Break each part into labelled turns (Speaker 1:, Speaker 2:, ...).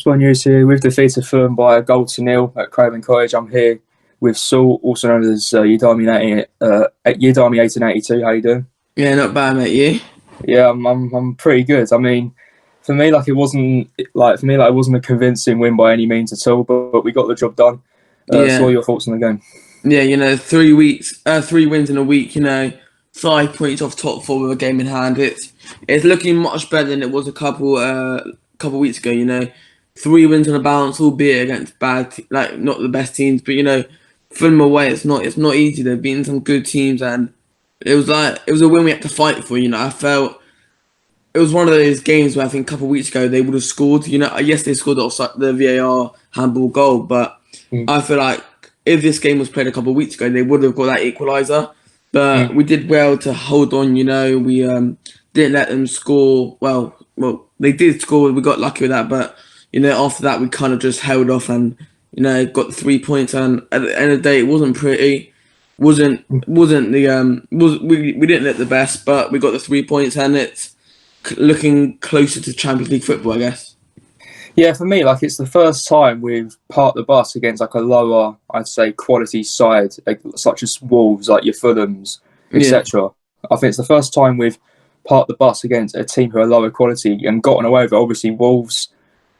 Speaker 1: One news here. We've defeated Fulham by a goal to nil at Craven Cottage. I'm here with Saul, also known as Yidami 1882. How you doing?
Speaker 2: Yeah, not bad, mate. You?
Speaker 1: Yeah, I'm pretty good. I mean, for me, it wasn't a convincing win by any means at all, but we got the job done. So, what are
Speaker 2: Yeah,
Speaker 1: your thoughts on the game?
Speaker 2: yeah. 3 wins in a week. 5 points off top four with a game in hand. It's looking much better than it was a couple weeks ago. 3 wins on a bounce, albeit against not the best teams, but Fulham away. It's not easy. They've beaten some good teams, and it was a win we had to fight for. I felt it was one of those games where I think a couple of weeks ago they would have scored. Yes, they scored the VAR handball goal, but
Speaker 1: Mm,
Speaker 2: I feel like if this game was played a couple of weeks ago, they would have got that equaliser. But
Speaker 1: mm.
Speaker 2: we did well to hold on. We didn't let them score. Well, they did score. We got lucky with that, but after that we kind of just held off and got the 3 points. And at the end of the day, it wasn't pretty. Wasn't the we didn't look the best, but we got the 3 points, and it's looking closer to Champions League football, I guess.
Speaker 1: Yeah, for me, it's the first time we've parked the bus against a lower, I'd say, quality side, such as Wolves, like your Fulhams,
Speaker 2: Yeah,
Speaker 1: etc. I think it's the first time we've parked the bus against a team who are lower quality and gotten away with it. Obviously, Wolves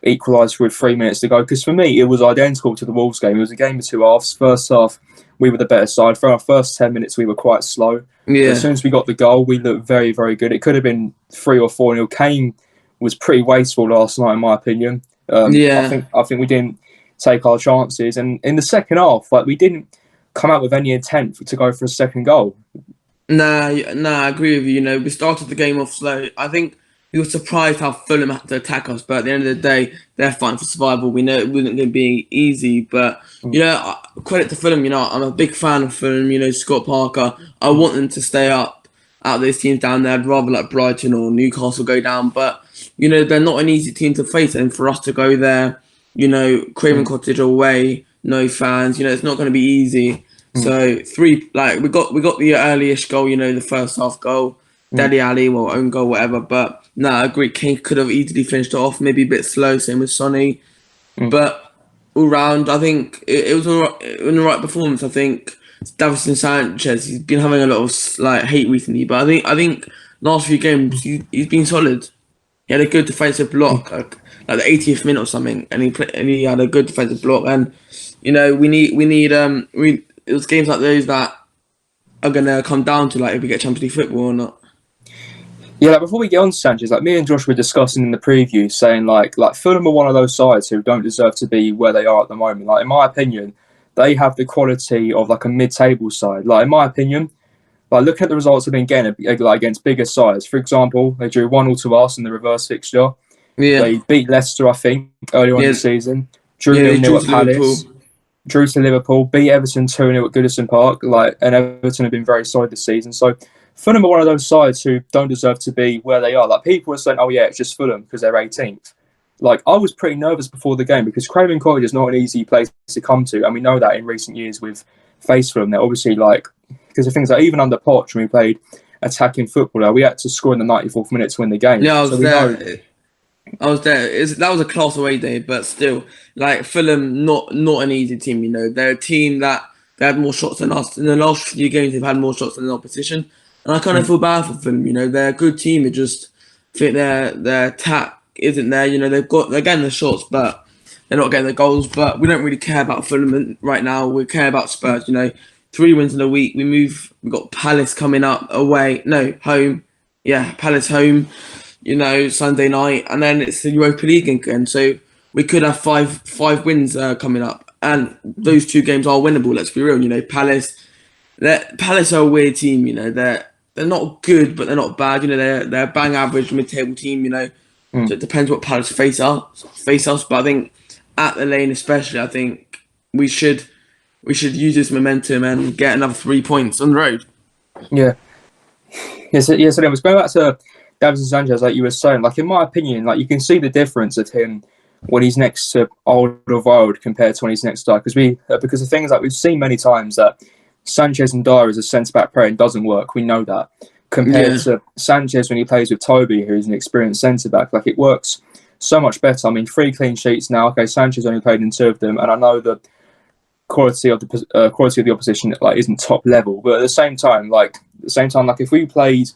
Speaker 1: equalised with 3 minutes to go. Because for me, it was identical to the Wolves game. It was a game of two halves. First half, we were the better side. For our first 10 minutes, we were quite slow. But as
Speaker 2: yeah,
Speaker 1: soon as we got the goal, we looked very, very good. It could have been 3 or 4 nil. Kane was pretty wasteful last night, in my opinion.
Speaker 2: yeah.
Speaker 1: I think we didn't take our chances, and in the second half, we didn't come out with any intent to go for a second goal.
Speaker 2: Nah, I agree with you. We started the game off slow. I think we were surprised how Fulham had to attack us, but at the end of the day, they're fighting for survival. We know it wasn't going to be easy, but
Speaker 1: Mm,
Speaker 2: credit to Fulham. I'm a big fan of Fulham. Scott Parker. I
Speaker 1: mm,
Speaker 2: want them to stay up out of those teams down there. I'd rather like Brighton or Newcastle go down, but they're not an easy team to face, and for us to go there, Craven
Speaker 1: mm,
Speaker 2: Cottage away, no fans. It's not going to be easy.
Speaker 1: mm,
Speaker 2: So we got the early-ish goal, the first half goal,
Speaker 1: mm,
Speaker 2: Daddy Ali, well, own goal, whatever. But no, I agree. Kane could have easily finished it off, maybe a bit slow, same with Sonny.
Speaker 1: mm.
Speaker 2: But all round, I think it was an alright performance. I think Davison Sanchez, he's been having a lot of hate recently, but I think last few games he's been solid. He had a good defensive block, like the 80th minute or something, and he had a good defensive block. And we it was games like those that are gonna come down to if we get Champions League football or not.
Speaker 1: Yeah, before we get on to Sanchez, me and Josh were discussing in the preview, saying like Fulham are one of those sides who don't deserve to be where they are at the moment. In my opinion, they have the quality of a mid-table side. In my opinion, looking at the results they've been getting against bigger sides. For example, they drew 1-0 to us in the reverse fixture.
Speaker 2: Yeah,
Speaker 1: They beat Leicester, I think, earlier on in
Speaker 2: yeah,
Speaker 1: the season. Drew
Speaker 2: yeah. They
Speaker 1: 0-0
Speaker 2: drew
Speaker 1: at
Speaker 2: to Liverpool.
Speaker 1: Palace. Drew to Liverpool. Beat Everton 2-0 at Goodison Park. And Everton have been very solid this season. So Fulham are one of those sides who don't deserve to be where they are. People are saying, "Oh yeah, it's just Fulham because they're 18th." I was pretty nervous before the game because Craven Cottage is not an easy place to come to, and we know that in recent years with faced Fulham. They're obviously because of things even under Poch when we played attacking football, we had to score in the 94th minute to win the game.
Speaker 2: Yeah, I
Speaker 1: So
Speaker 2: was
Speaker 1: we know.
Speaker 2: there. I was there. That was a class away day, but still, Fulham, not an easy team. They're a team that they had more shots than us in the last few games. They've had more shots than the opposition, and I kind of
Speaker 1: Mm,
Speaker 2: feel bad for Fulham. They're a good team. It just think their attack isn't there. They're getting the shots, but they're not getting the goals. But we don't really care about Fulham right now. We care about Spurs. 3 wins in a week. We got Palace coming up away. No, home. Yeah, Palace home. Sunday night, and then it's the Europa League again. So we could have five wins coming up, and those two games are winnable. Let's be real. Palace are a weird team. They're not good, but they're not bad. They're a bang average mid-table team.
Speaker 1: mm.
Speaker 2: So it depends what Palace face us. But I think at the lane, especially, I think we should we should use this momentum and get another 3 points on the road.
Speaker 1: Yeah. Yes, and it was going back to Davison Sanchez, like you were saying. In my opinion, you can see the difference of him when he's next to Alderweireld compared to when he's next to Dyer. Because the thing is, we've seen many times that Sanchez and Dyer as a centre back pairing doesn't work. We know that compared
Speaker 2: Yeah,
Speaker 1: to Sanchez when he plays with Toby, who's an experienced centre back, it works so much better. I mean, 3 clean sheets now. Okay, Sanchez only played in 2 of them, and I know the quality of the opposition like isn't top level, but at the same time, like if we played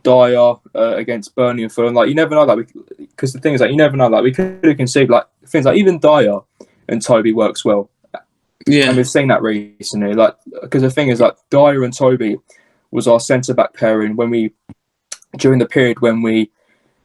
Speaker 1: Dyer against Burnley and Fulham, like you never know, like because the thing is, like you never know, like we could have conceived like things like even Dyer and Toby works well, and we've seen that recently. Like because the thing is, like Dyer and Toby was our centre back pairing during the period when we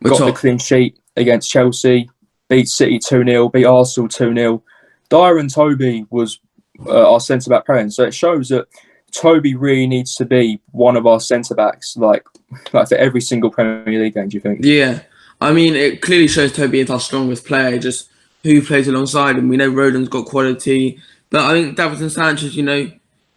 Speaker 1: got the clean sheet against Chelsea, beat City 2-0, beat Arsenal 2-0. Dyer and Toby was our centre back pairing, so it shows that Toby really needs to be one of our centre backs, like for every single Premier League game. Do you think?
Speaker 2: Yeah, I mean, it clearly shows Toby is our strongest player, just who plays alongside him. We know Rodon's got quality, but I think Davinson Sanchez,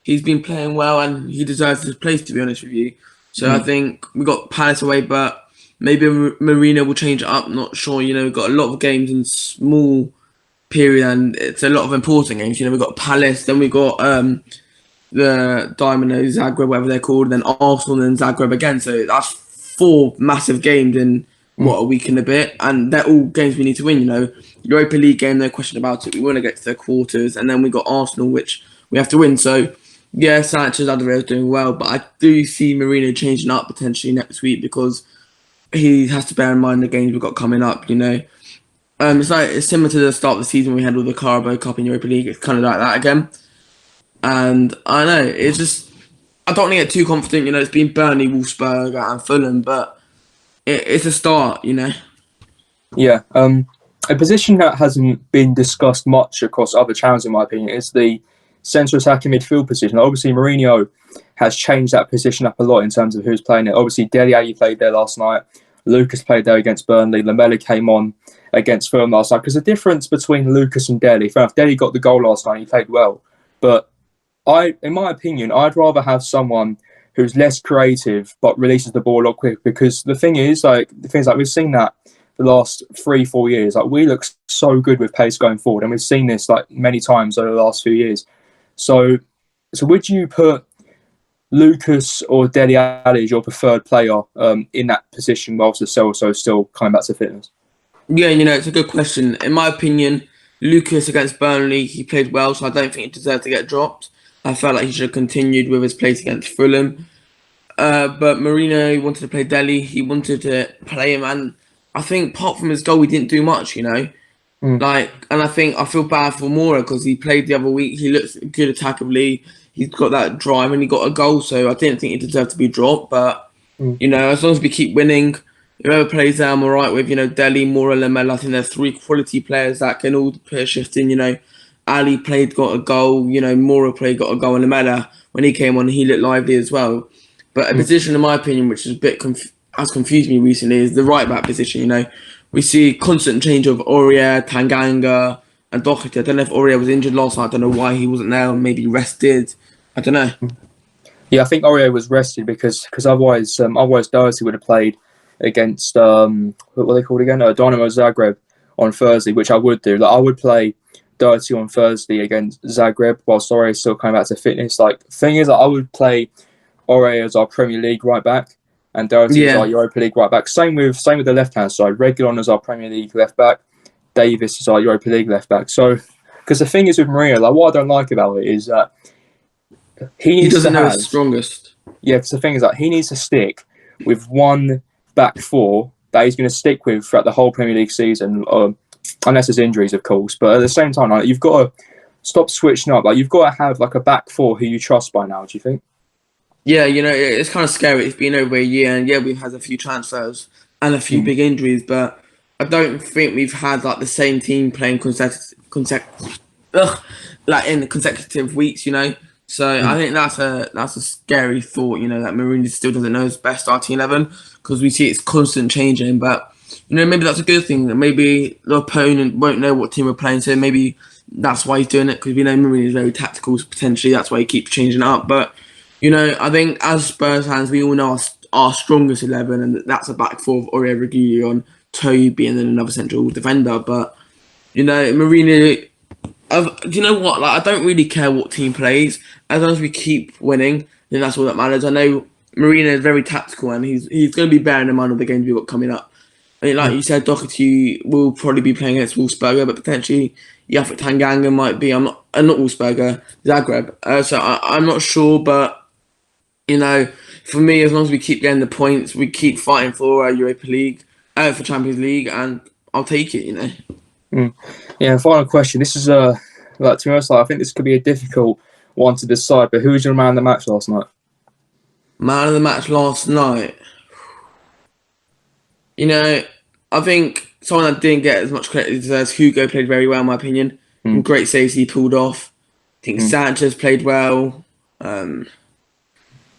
Speaker 2: he's been playing well and he deserves his place, to be honest with you. So I think we got Palace away, but maybe Mourinho will change it up. Not sure. We've got a lot of games in small period, and it's a lot of important games. We've got Palace, then we got the Dynamo Zagreb, whatever they're called, and then Arsenal and Zagreb again. So that's 4 massive games in a week and a bit, and they're all games we need to win. Europa League game, no question about it. We want to get to the quarters, and then we got Arsenal, which we have to win. So yeah, Sanchez is doing well, but I do see Mourinho changing up potentially next week because he has to bear in mind the games we've got coming up. It's similar to the start of the season we had with the Carabao Cup in Europa League. It's kind of like that again. And I know, it's just, I don't want to get too confident, it's been Burnley, Wolfsburg and Fulham, but it's a start,
Speaker 1: Yeah, a position that hasn't been discussed much across other channels, in my opinion, is the central attacking midfield position. Obviously, Mourinho has changed that position up a lot in terms of who's playing it. Obviously, Dele Alli played there last night. Lucas played there against Burnley. Lamela came on against Fulham last night. Because the difference between Lucas and Dele, fair enough, Dele got the goal last night. He played well. But in my opinion, I'd rather have someone who's less creative but releases the ball a lot quicker. Because the thing is, we've seen that the last 3-4 years. Like we look so good with pace going forward, and we've seen this like many times over the last few years. So would you put Lucas or Dele Alli as your preferred player in that position whilst Celso is still coming back to fitness?
Speaker 2: Yeah, it's a good question. In my opinion, Lucas against Burnley, he played well, so I don't think he deserved to get dropped. I felt like he should have continued with his place against Fulham. But Mourinho wanted to play Dele. He wanted to play him, and I think apart from his goal, he didn't do much, And I feel bad for Moura because he played the other week. He looks good attackably. He's got that drive and he got a goal, so I didn't think he deserved to be dropped. But, as long as we keep winning, whoever plays there, I'm all right with, Dele, Moura, Lamela. I think they're 3 quality players that can all put a shift in, Ali played, got a goal, Moura played, got a goal, and Lamela, when he came on, he looked lively as well. But a position, in my opinion, which is a bit has confused me recently, is the right back position, We see constant change of Aurier, Tanganga, and Doherty. I don't know if Aurier was injured last night. I don't know why he wasn't there. Maybe rested. I don't know.
Speaker 1: Yeah, I think Aurier was rested because otherwise Doherty would have played against what are they called again? Dynamo Zagreb on Thursday, which I would do. Like I would play Doherty on Thursday against Zagreb whilst Aurier is still coming back to fitness. Like thing is, I would play Aurier as our Premier League right back and Doherty as our Europa League right back. Same with the left hand side. Reguilon as our Premier League left back. Davis is our Europa League left back. So, because the thing is with Mourinho, like what I don't like about it is that he
Speaker 2: doesn't know his strongest.
Speaker 1: Yeah, because the thing is that he needs to stick with one back 4 that he's going to stick with throughout the whole Premier League season, unless there's injuries, of course. But at the same time, like, you've got to stop switching up. Like you've got to have like a back 4 who you trust by now. Do you think?
Speaker 2: Yeah, it's kind of scary. It's been over a year, and we've had a few transfers and a few big injuries, but I don't think we've had like the same team playing in consecutive weeks. So I think that's a scary thought. That Mourinho still doesn't know his best starting 11 because we see it's constant changing. But maybe that's a good thing. Maybe the opponent won't know what team we're playing, so maybe that's why he's doing it because we know Mourinho is very tactical. So potentially that's why he keeps changing it up. But I think as Spurs fans, we all know our strongest 11, and that's a back 4 of Aurier, Reguilon, Toby, and then another central defender. But Mourinho. Do you know what? Like, I don't really care what team plays as long as we keep winning. Then that's all that matters. I know Mourinho is very tactical, and he's going to be bearing in mind of the games we've got coming up. I mean, like you said, Doherty will probably be playing against Wolfsberger, but potentially Yafet Tanganga might be. I'm not Wolfsberger, Zagreb. I'm not sure, but for me, as long as we keep getting the points, we keep fighting for Europa League, for Champions League, and I'll take it.
Speaker 1: Yeah, and final question. This is like, to be honest, like, I think this could be a difficult one to decide. But who was your man of the match last night?
Speaker 2: Man of the match last night. I think someone that didn't get as much credit as deserves. Hugo played very well, in my opinion. Some great saves he pulled off. I think Sanchez played well.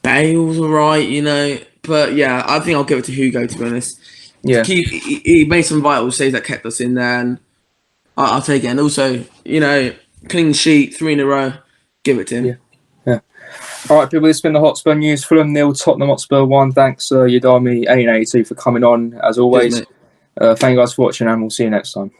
Speaker 2: Bale's alright. But yeah, I think I'll give it to Hugo, to be honest.
Speaker 1: Yeah.
Speaker 2: He made some vital saves that kept us in there, and I'll take it. And also, clean sheet, 3 in a row. Give it to him.
Speaker 1: Yeah. All right, people, this has been the Hotspur News. Fulham 0, Tottenham Hotspur 1. Thanks, Yadami 1882 for coming on, as always.
Speaker 2: Cheers, mate.
Speaker 1: Thank you guys for watching, and we'll see you next time.